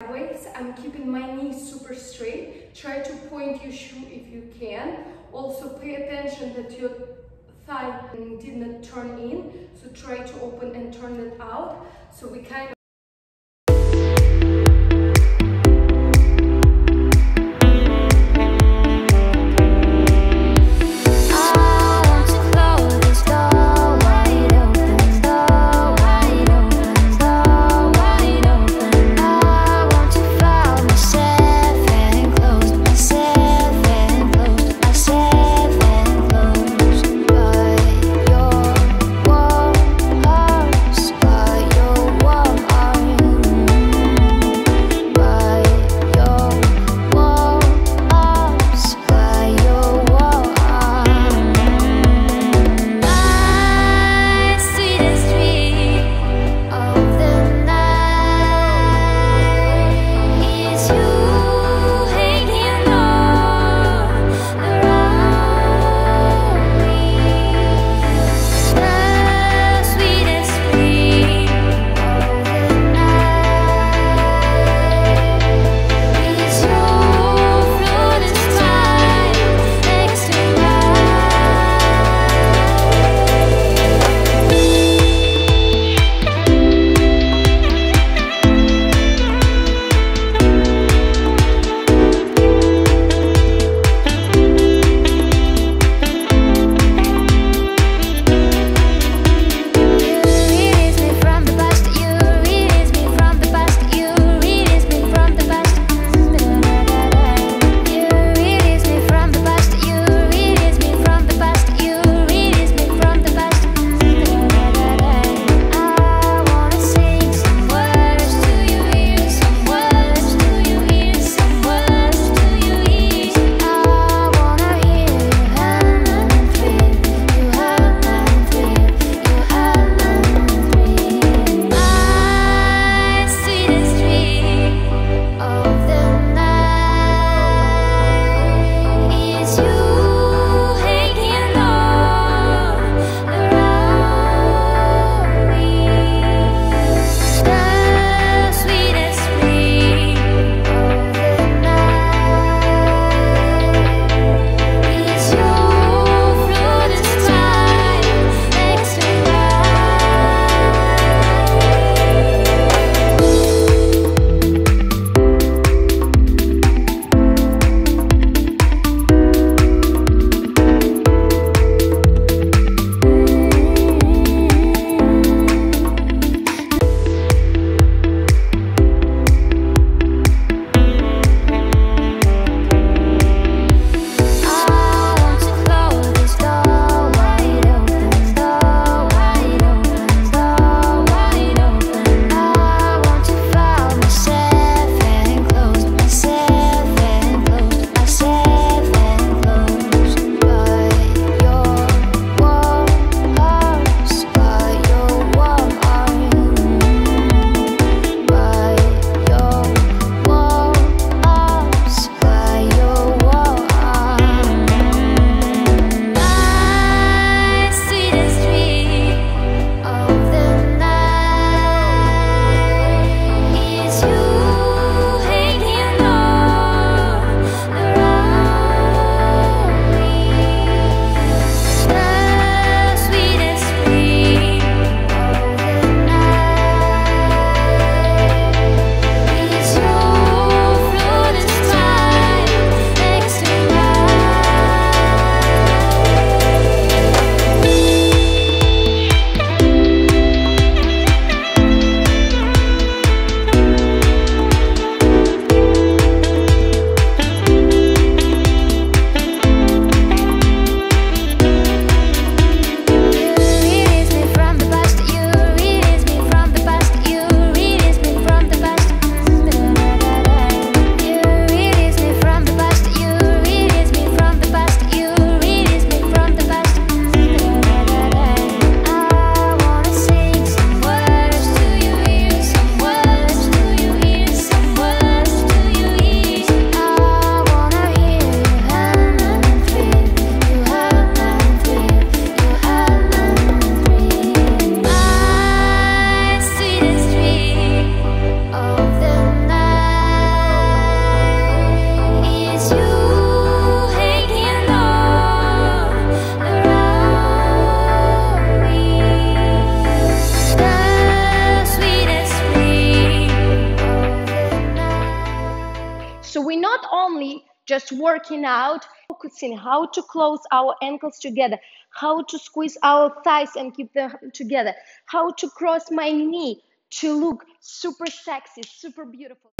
Sideways. I'm keeping my knees super straight. Try to point your shoe if you can. Also pay attention that your thigh did not turn in, so try to open and turn it out. So we kind of Your So we're not only just working out, focusing how to close our ankles together, how to squeeze our thighs and keep them together, how to cross my knee to look super sexy, super beautiful.